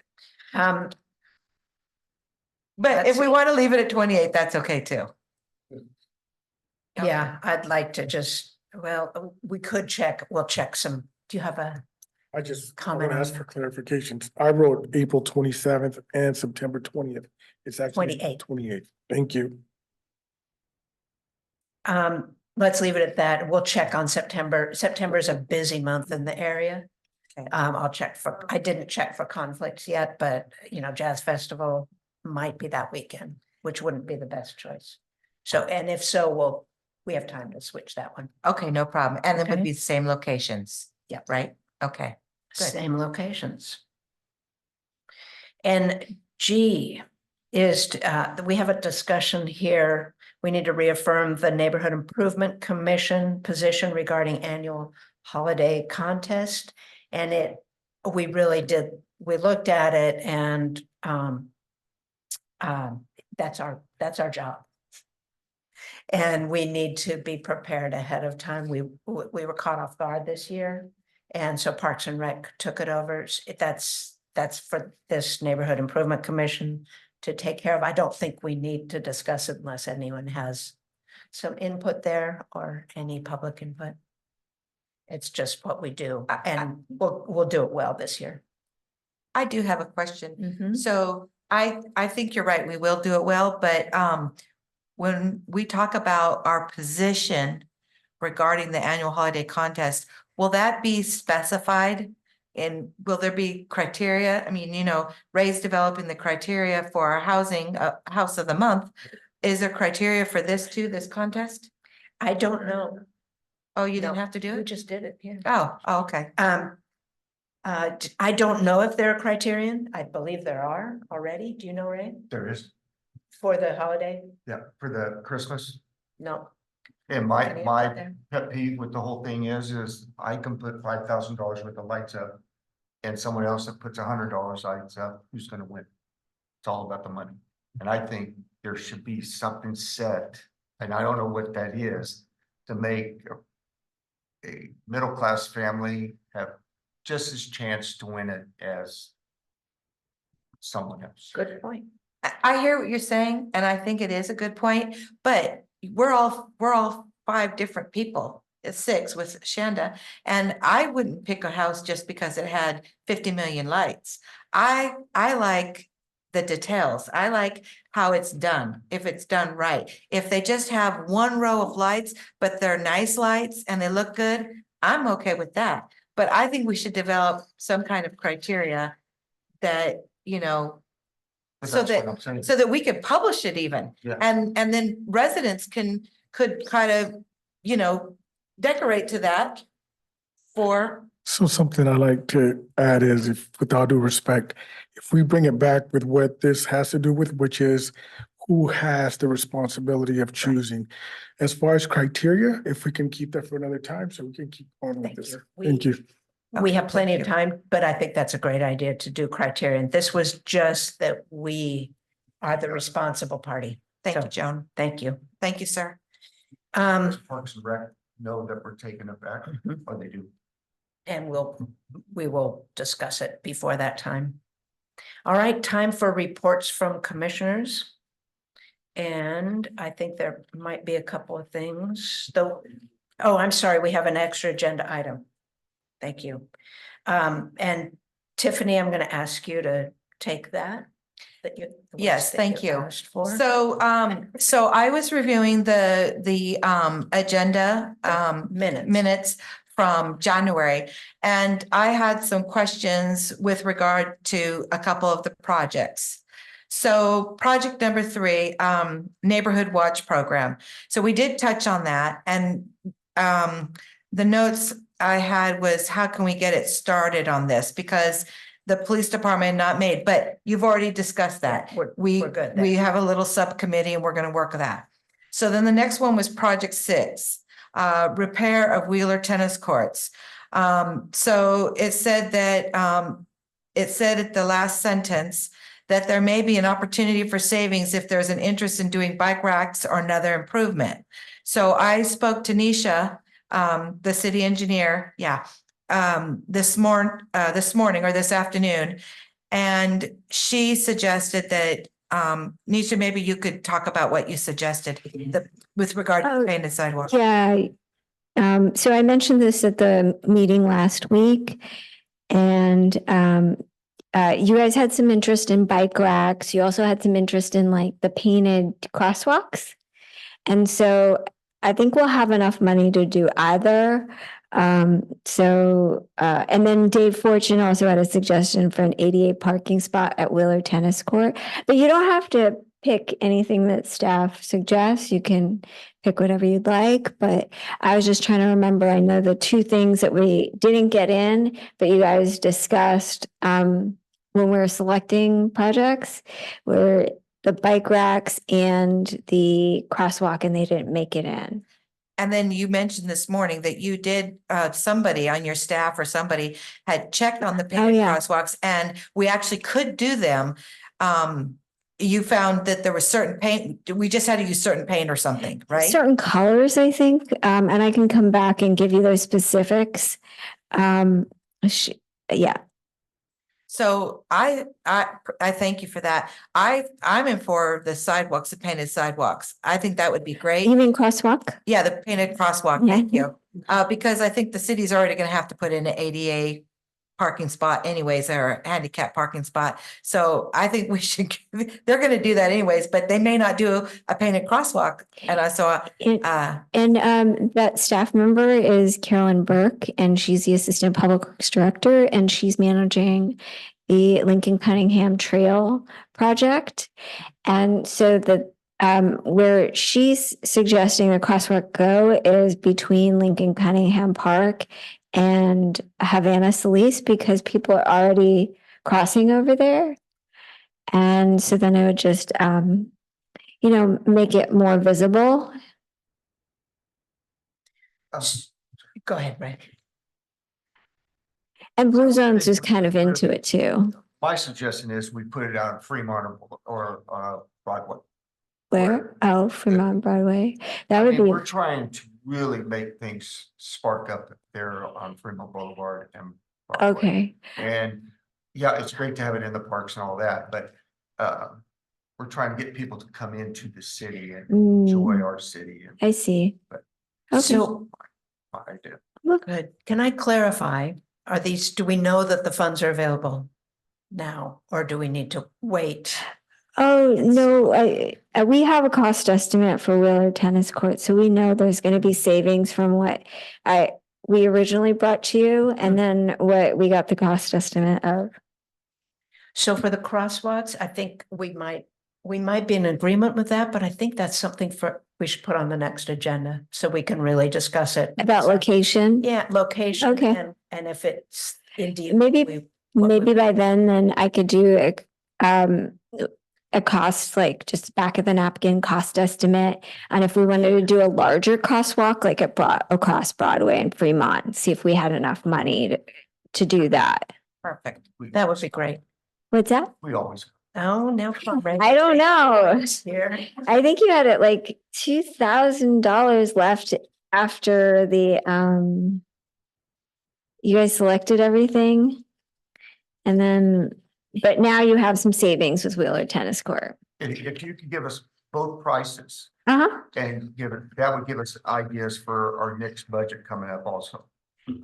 But if we want to leave it at 28th, that's okay too. Yeah, I'd like to just, well, we could check, we'll check some, do you have a? I want Comment to on ask that. for clarifications. I wrote April 27th and September 20th. It's actually 28th. 28th. Thank you. Let's leave it at that. We'll check on September. September is a busy month in the area. Okay. I'll check for, I didn't check for conflicts yet, but Jazz Festival might be that weekend, which wouldn't be the best choice. So, and if so, we have time to switch that one. Okay, no problem. And it would Okay. be the same locations. Yeah. Right? Okay. Good. Same locations. And G is, we have a discussion here. We need to reaffirm the Neighborhood Improvement Commission position regarding annual holiday contest. And we really did, we looked at it and that's our job. And we need to be prepared ahead of time. We were caught off guard this year. And so Parks and Rec took it over. That's for this Neighborhood Improvement Commission to take care of. I don't think we need to discuss it unless anyone has some input there or any public input. It's just what we do, and we'll do it well this year. I do have a question. Mhm. So I think you're right, we will do it well, but when we talk about our position regarding the annual holiday contest, will that be specified? And will there be criteria? I mean, Ray's developing the criteria for our housing, house of the month. Is there criteria for this too, this contest? I don't know. Oh, you didn't No, have to do We it? just did it, yeah. Oh, okay. I don't know if there are criterion. I believe there are already. Do you know, Ray? There is, For the holiday? yeah, for the Christmas. No. And Any of my that there? pet peeve with the whole thing is I can put $5,000 worth of lights up. And someone else that puts $100 lights up, who's gonna win? It's all about the money. And I think there should be something set, and I don't know what that is, to make a middle-class family have just as chance to win it as someone else. Good point. I hear what you're saying, and I think it is a good point, but we're all 5 different people. It's 6 with Shanda, and I wouldn't pick a house just because it had 50 million lights. I like the details. I like how it's done, if it's done right. If they just have 1 row of lights, but they're nice lights and they look good, I'm okay with that. But I think we should develop some kind of criteria that, But so that's what I'm saying. that we could publish it even. Yeah. And then residents could kind of, decorate to that for, So something I like to add is, if, with all due respect, if we bring it back with what this has to do with, which is who has the responsibility of choosing. As far as criteria, if we can keep that for another time, so we can keep on with Thank this. you. Thank you. We have Okay, plenty thank of you. time, but I think that's a great idea to do criterion. This was just that we are the responsible party. thank So, you, Joan. Thank you. Thank you, sir. Does Parks and Rec know that we're taking it back, Mhm. or they do? And we will discuss it before that time. All right, time for reports from commissioners. And I think there might be a couple of things, though. Oh, I'm sorry, we have an extra agenda item. Thank you. And Tiffany, I'm gonna ask you to take that. The ones Yes, that thank you. asked for. So I was reviewing the agenda minutes from January, and I had some questions with regard to a couple of the projects. So project number 3, Neighborhood Watch Program. So we did touch on that, and the notes I had was, how can we get it started on this? Because the police department had not made, but you've already discussed that. We're good there. We have a little subcommittee and we're gonna work with that. So then the next one was Project 6, repair of Wheeler tennis courts. So it said that, it said at the last sentence that there may be an opportunity for savings if there's an interest in doing bike racks or another improvement. So I spoke to Nisha, the city engineer, this morning or this afternoon. And she suggested that, Nisha, maybe you could talk about what you suggested with regard to Oh, painted sidewalks. Yeah, so I mentioned this at the meeting last week. And you guys had some interest in bike racks. You also had some interest in like the painted crosswalks. And so I think we'll have enough money to do either. And then Dave Fortune also had a suggestion for an ADA parking spot at Wheeler Tennis Court. But you don't have to pick anything that staff suggests. You can pick whatever you'd like. But I was just trying to remember, I know the two things that we didn't get in, but you guys discussed when we were selecting projects were the bike racks and the crosswalk, and they didn't make it in. And then you mentioned this morning that you did, somebody on your staff or somebody had checked on the painted yeah. crosswalks, and we actually could do them. You found that there was certain paint, we just had to use certain paint or something, right? Certain colors, I think, and I can come back and give you those specifics. Yeah. So I thank you for that. I'm in for the sidewalks, the painted sidewalks. I think that would be great. You mean crosswalk? Yeah, the painted crosswalk, Yeah. thank you. Because I think the city's already gonna have to put in an ADA parking spot anyways, or a handicap parking spot. So I think we should, they're gonna do that anyways, but they may not do a painted crosswalk. And I saw, And that staff member is Carolyn Burke, and she's the Assistant Public Works Director, and she's managing the Lincoln Cunningham Trail project. And so where she's suggesting the crosswalk go is between Lincoln Cunningham Park and Havana Solis, because people are already crossing over there. And so then it would just, make it more visible. go ahead, Ray. And Blue Zones is kind of into it too. My suggestion is we put it out in Fremont or Broadway. Where? Oh, Fremont Broadway. That I would mean, be, we're trying to really make things spark up there on Fremont Boulevard and Broadway. okay. And yeah, it's great to have it in the parks and all that, but we're trying to get people to come into the city and enjoy our city. I see. But- Okay. So, I do. good. Can I clarify? Do we know that the funds are available now, or do we need to wait? Oh, no, we have a cost estimate for Wheeler Tennis Court, so we know there's gonna be savings from what we originally brought to you, and then what we got the cost estimate of. So for the crosswalks, I think we might be in agreement with that, but I think that's something we should put on the next agenda so we can really discuss it. About location? Yeah, location. Okay. And if it's indeed. Maybe by then I could do a cost, like just back of the napkin cost estimate. And if we wanted to do a larger crosswalk, like across Broadway and Fremont, see if we had enough money to do that. Perfect. That would be great. What's that? We always. Oh, now come on, Ray. I don't know. Here. I think you had it like $2,000 left after the you guys selected everything. And then, but now you have some savings with Wheeler Tennis Court. If you could give us both prices Uh-huh. and that would give us ideas for our next budget coming up also.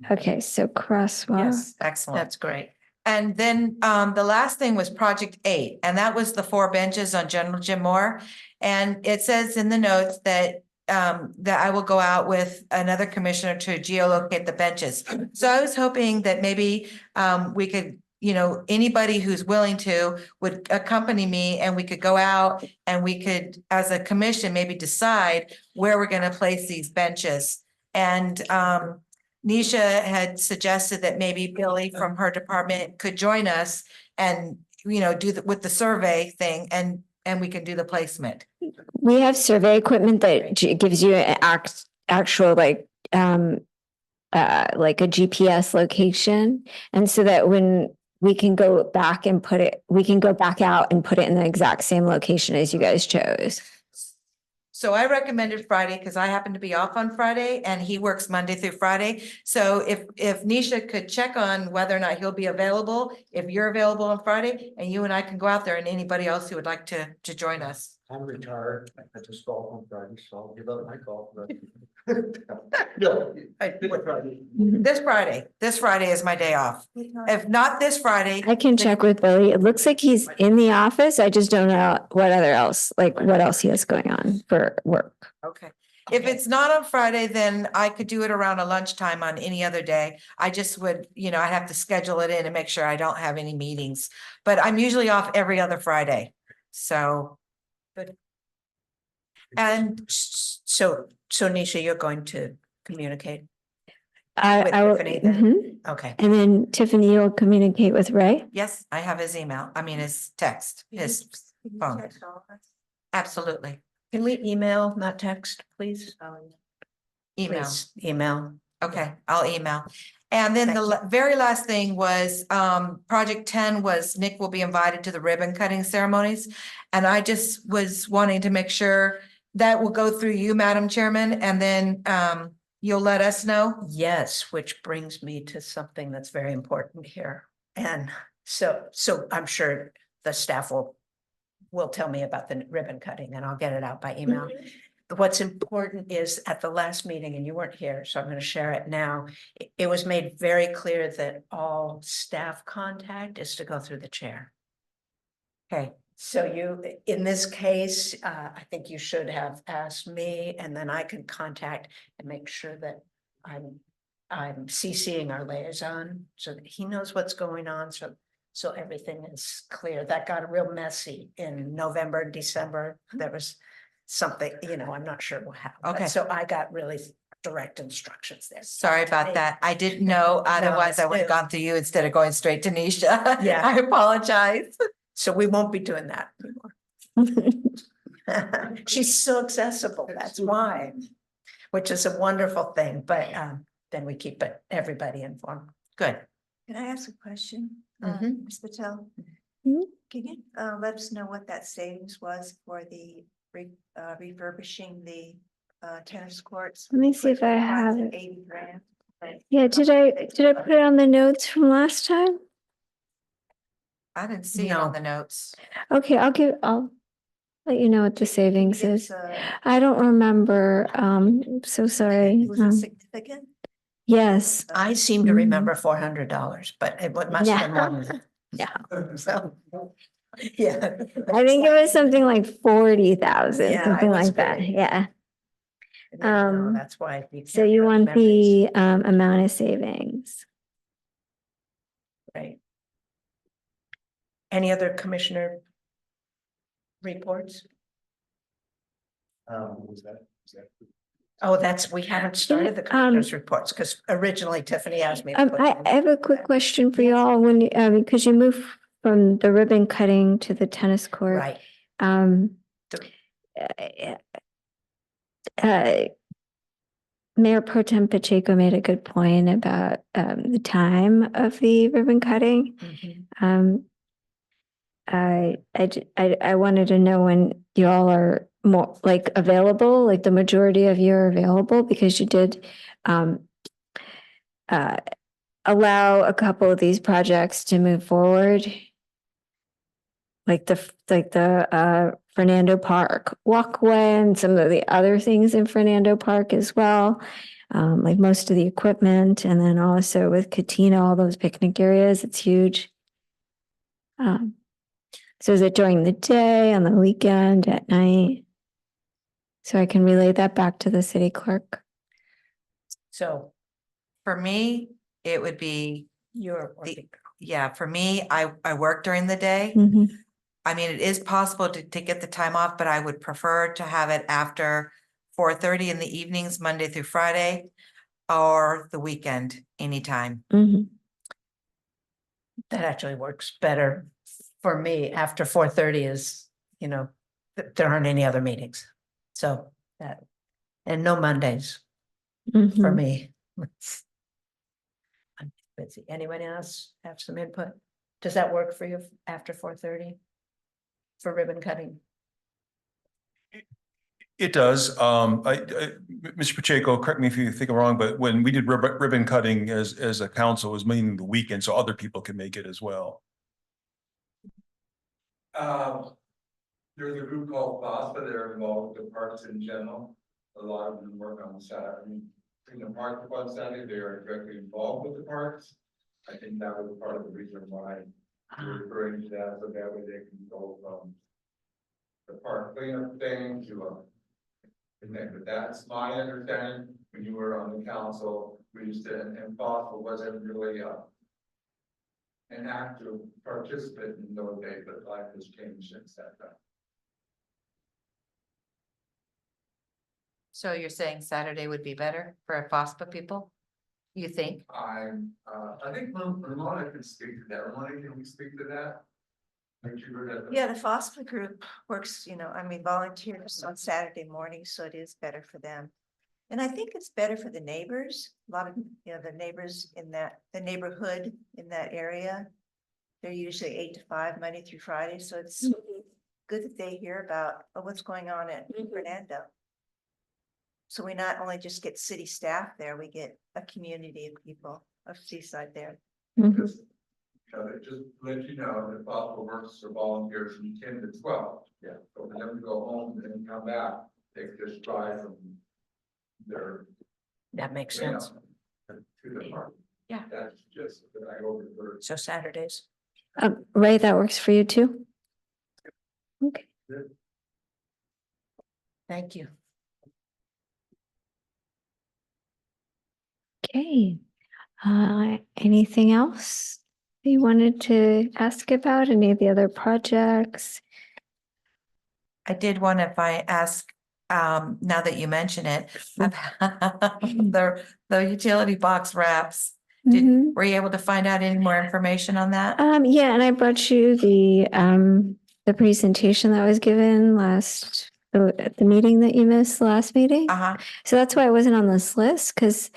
Okay, so crosswalk. Yes, excellent. That's great. And then the last thing was Project 8, and that was the 4 benches on General Jim Moore. And it says in the notes that I will go out with another commissioner to geolocate the benches. So I was hoping that maybe we could, anybody who's willing to would accompany me, and we could go out and we could, as a commission, maybe decide where we're going to place these benches. And Nisha had suggested that maybe Billy from her department could join us and, do with the survey thing and we can do the placement. We have survey equipment that gives you an actual like a GPS location. And so that when we can go back and we can go back out and put it in the exact same location as you guys chose. So I recommended Friday because I happen to be off on Friday and he works Monday through Friday. So if Nisha could check on whether or not he'll be available, if you're available on Friday, and you and I can go out there, and anybody else who would like to join us. I'm retired. I just golf on Friday, so I'll give up my golf. No. This Friday is my day off. If not this Friday. I can check with Billy. It looks like he's in the office. I just don't know what else he has going on for work. Okay. If it's not on Friday, then I could do it around a lunchtime on any other day. I just would, I'd have to schedule it in and make sure I don't have any meetings. But I'm usually off every other Friday. So. But. And so Nisha, you're going to communicate? With I will, Tiffany then? mhm. Okay. And then Tiffany will communicate with Ray. Yes, I have his his text, his phone. Absolutely. Can we email, not text, please? Email. Please, email. Okay, I'll email. And then the very last thing was, project 10 was Nick will be invited to the ribbon cutting ceremonies. And I just was wanting to make sure that will go through you, Madam Chairman, and then, you'll let us know? Yes, which brings me to something that's very important here. And so I'm sure the staff will tell me about the ribbon cutting and I'll get it out by email. What's important is at the last meeting, and you weren't here, so I'm going to share it now. It was made very clear that all staff contact is to go through the chair. Okay, so in this case, I think you should have asked me, and then I can contact and make sure that I'm CCing our liaison so that he knows what's going on. So everything is clear. That got real messy in November and December. There was something, I'm not sure what happened. Okay. So I got really direct instructions there. Sorry about that. I didn't know. Otherwise, I would have gone through you instead of going straight to Nisha. Yeah. I apologize. So we won't be doing that anymore. She's so accessible. That's why, which is a wonderful thing. But then we keep everybody informed. Good. Can I ask a question? Mhm. Ms. Patel? Mhm. Can you let us know what that savings was for the refurbishing the tennis courts? Let me see if I have it. 80 grand. Yeah, did I put it on the notes from last time? I didn't see it on the notes. Okay, I'll let you know what the savings It's, is. I don't remember. So sorry. Was it significant? Yes. I seem to remember $400, but it must have been more than that. Yeah. So, yeah. I think it was something like 40,000, Yeah, something it was like that. big. Yeah. No, that's why. So you want the amount of savings. Right. Any other commissioner reports? Was that? Oh, we haven't started the commissioners' reports because originally Tiffany asked me. to put I them. have a quick question for y'all when because you moved from the ribbon cutting to the tennis court. Right. Mayor Pro Tem Pacheco made a good point about the time of the ribbon cutting. Mhm. I wanted to know when you all are more like available, like the majority of you are available, because you did allow a couple of these projects to move forward. Like the Fernando Park walkway and some of the other things in Fernando Park as well. Like most of the equipment, and then also with Katina, all those picnic areas, it's huge. So is it during the day, on the weekend, at night? So I can relay that back to the city clerk. So for me, it would be for me, I work during the day. Mhm. I mean, it is possible to get the time off, but I would prefer to have it after 4:30 in the evenings, Monday through Friday. or the weekend, anytime. Mhm. That actually works better for me. After 4:30 is, there aren't any other meetings. So that, and no Mondays for Mhm. me. I'm busy. Anyone else have some input? Does that work for you after 4:30? For ribbon cutting? It does. Mr. Pacheco, correct me if you think I'm wrong, but when we did ribbon cutting as a council, it was meaning the weekend, so other people can make it as well. There's a group called FOSTA, they're involved with the parks in general. A lot of them work on Saturday. In the park on Saturday, they are directly involved with the parks. I think that was part of the reason why you're referring to that, so that way they can go from the park cleanup thing to but that's my understanding. When you were on the council, we used to, and FOSTA wasn't really an active participant in those days, but life has changed since that time. So you're saying Saturday would be better for FOSPA people? You think? I think Ramona can speak to that. Ramona, can we speak to that? Make sure that. Yeah, the FOSFA group works, volunteers on Saturday mornings, so it is better for them. And I think it's better for the neighbors, a lot of, the neighbors in the neighborhood in that area. They're usually 8 to 5, Monday through Friday, so it's good that they hear about what's going on at Fernando. So we not only just get city staff there, we get a community of people of Seaside there. Mhm. Just let you know that FOSFA works for volunteers from 10 to 12. Yeah. So for them to go home and then come back, they could just drive from their. That makes sense. To the park. Yeah. That's just that I overheard. So Saturdays. Ray, that works for you too? Okay. Thank you. Okay. Anything else you wanted to ask about? Any of the other projects? I did want to, if I ask, now that you mention it, the utility box wraps. Mhm. Were you able to find out any more information on that? Yeah, and I brought you the presentation that was given at the meeting that you missed, the last meeting. Uh-huh. So that's why I wasn't on this list, because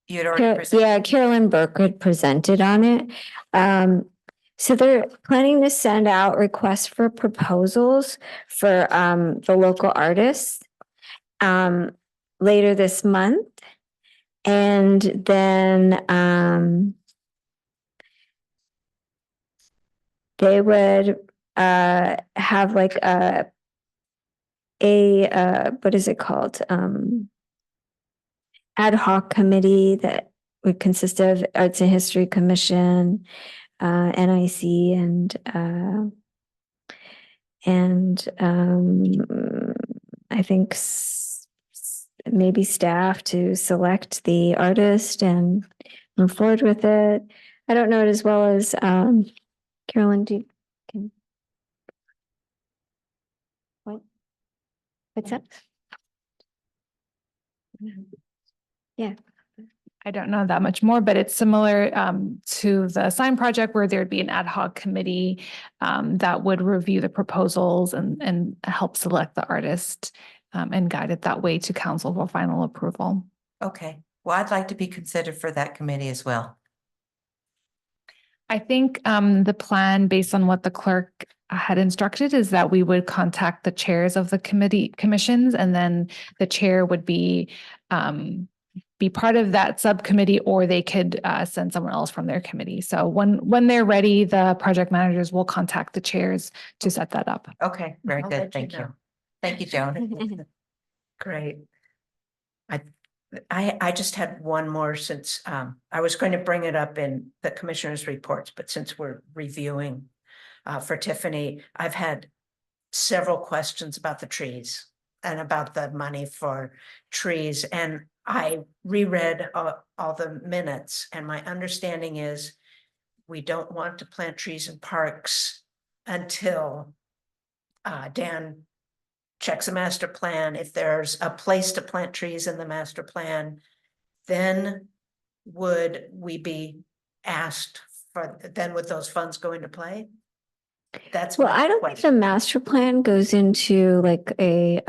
You'd already presented. yeah, Carolyn Burke had presented on it. So they're planning to send out requests for proposals for the local artists later this month. And then they would have like a what is it called? Ad hoc committee that would consist of Arts and History Commission, NIC, and I think maybe staff to select the artist and move forward with it. I don't know it as well as Carolyn. What's that? Yeah. I don't know that much more, but it's similar to the sign project where there'd be an ad hoc committee that would review the proposals and help select the artist and guide it that way to council for final approval. Okay, well, I'd like to be considered for that committee as well. I think the plan, based on what the clerk had instructed, is that we would contact the chairs of the commissions, and then the chair would be part of that subcommittee, or they could send someone else from their committee. So when they're ready, the project managers will contact the chairs to set that up. Okay, very I'll good. let you Thank you. know. Thank you, Joan. Great. I just had one more since I was going to bring it up in the commissioners' reports, but since we're reviewing for Tiffany, I've had several questions about the trees and about the money for trees. And I reread all the minutes, and my understanding is we don't want to plant trees in parks until Dan checks a master plan. If there's a place to plant trees in the master plan, then would we be asked for, then would those funds go into play? That's Well, my I don't think the question. master plan goes into like a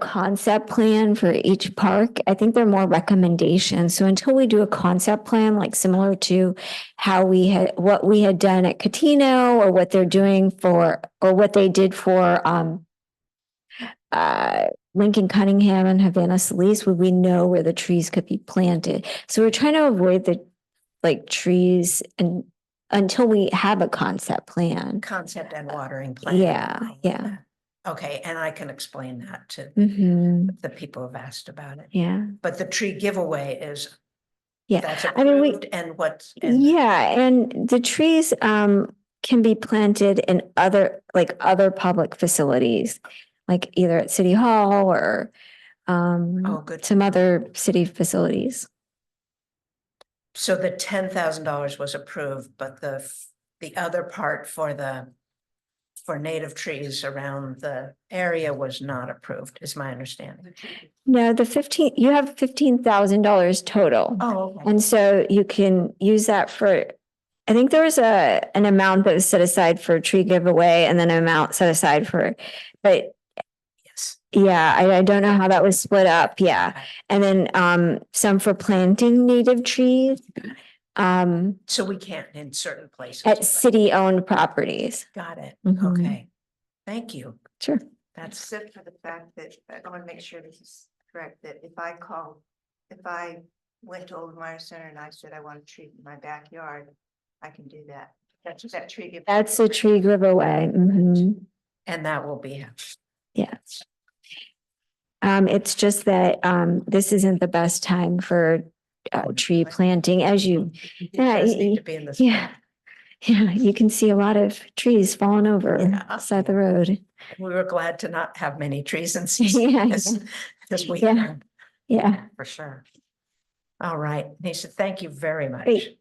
concept plan for each park. I think they're more recommendations. So until we do a concept plan, like similar to how what we had done at Catino, or what they're doing for, or what they did for Lincoln Cunningham and Havana Solis, would we know where the trees could be planted? So we're trying to avoid the like trees and until we have a concept plan. Concept and watering plan. Yeah, all of yeah. that. Okay, and I can explain that to Hmm. the people who've asked about it. Yeah, But the tree giveaway is, yeah. that's I mean, approved and what? and- yeah, and the trees can be planted in other public facilities, like either at City Hall or Oh, good. some other city facilities. So the $10,000 was approved, but the other part for native trees around the area was not approved, is my understanding. No, you have $15,000 total. Oh, okay. And so you can use that for, I think there was an amount that was set aside for tree giveaway and then an amount set aside for, but Yes. yeah, I don't know how that was split up. Yeah. Okay. And then some for planting native trees So we can't in certain places. at but- city owned properties. Got it. Mhm. Okay. Thank you. Sure. That's, Except for the fact that, I want to make sure this is correct, that if I went to Old Meyer Center and I said I want a tree in my backyard, I can do that. That's that tree. That's a tree giveaway. Mhm. and that will be, Yes. It's just that this isn't the best time for tree planting, as you, it yeah, does need to be in this. yeah, yeah, you can see a lot of trees falling over Yeah. side the road. We were glad to not have many trees in Yeah, season this Yeah. weekend, Yeah, for sure. All right, Nisha, thank you very much. Great.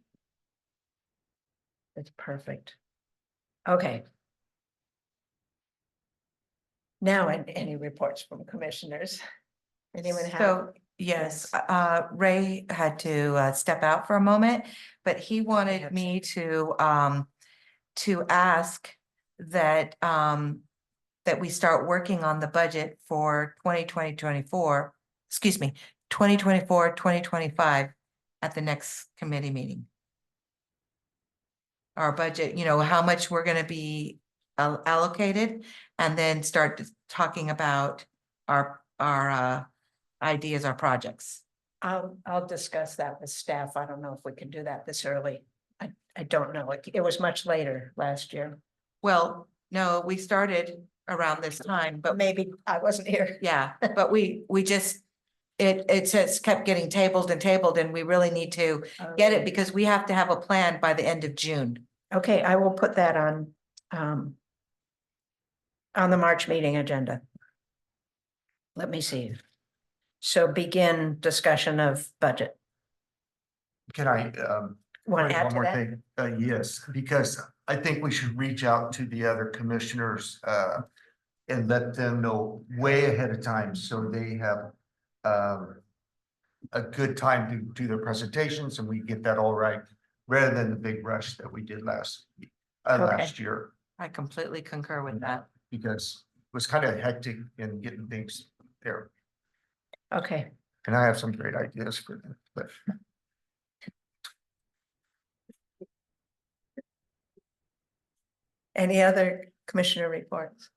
That's perfect. Okay. Now, any reports from commissioners? Anyone have? So, yes, Ray had to step out for a moment, but he wanted me to ask that that we start working on the budget for 2024, excuse me, 2024-2025 at the next committee meeting. Our budget, how much we're gonna be allocated, and then start talking about our ideas, our projects. I'll discuss that with staff. I don't know if we can do that this early. I don't know. It was much later last year. Well, no, we started around this time, But but maybe I wasn't here. yeah, but we just, it just kept getting tabled and tabled, and we really need to get it because we have to have a plan by the end of June. Okay, I will put that on the March meeting agenda. Let me see. So begin discussion of budget. Can I, Want Right, to add one to more that? thing, yes, because I think we should reach out to the other commissioners, and let them know way ahead of time, so they have, a good time to do their presentations, and we get that all right, rather than the big rush that we did last year, I completely concur with that. because it was kind of hectic in getting things there, Okay, and I have some great ideas for them, but. any other commissioner reports?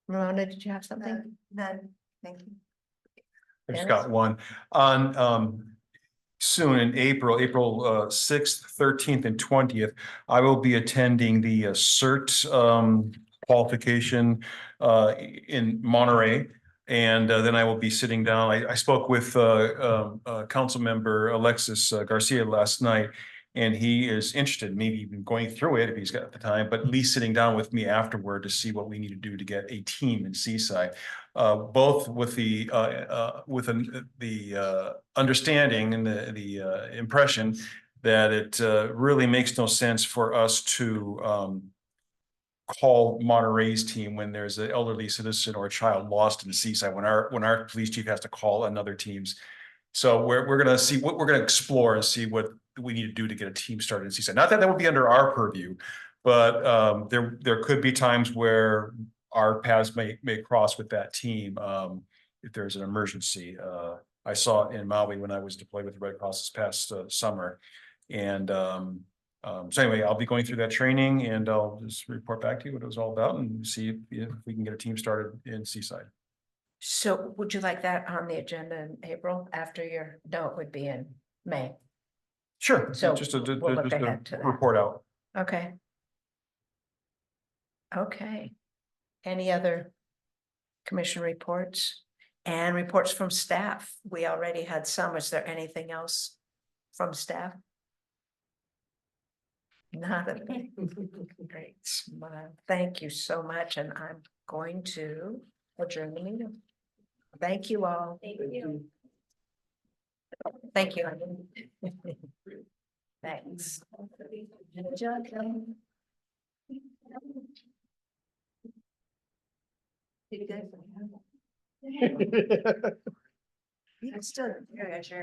Ramona, did you have something? None, thank you. I just Dennis? got one on soon in April 6th, 13th and 20th. I will be attending the CERT qualification in Monterey. And then I will be sitting down. I spoke with council member Alexis Garcia last night. And he is interested, maybe even going through it if he's got the time, but at least sitting down with me afterward to see what we need to do to get a team in Seaside. Both with the understanding and the impression that it really makes no sense for us to call Monterey's team when there's an elderly citizen or a child lost in Seaside, when our police chief has to call another team's So we're gonna see what we're gonna explore and see what we need to do to get a team started in Seaside. Not that that would be under our purview, but there could be times where our paths may cross with that team if there's an emergency. I saw it in Maui when I was deployed with the Red Cross this past summer. And so anyway, I'll be going through that training and I'll just report back to you what it was all about and see if we can get a team started in Seaside. So would you like that on the agenda in April after your, no, it would be in May. Sure. So Just a we'll look ahead to that. report out. Okay. Okay. Any other commission reports and reports from staff? We already had some. Is there anything else from staff? Not a thing. Great. Well, thank you so much. And I'm going to adjourn the meeting. Thank you all. Thank you. Thank you. Thanks. Good job, Kelly. You can still, yeah, sure.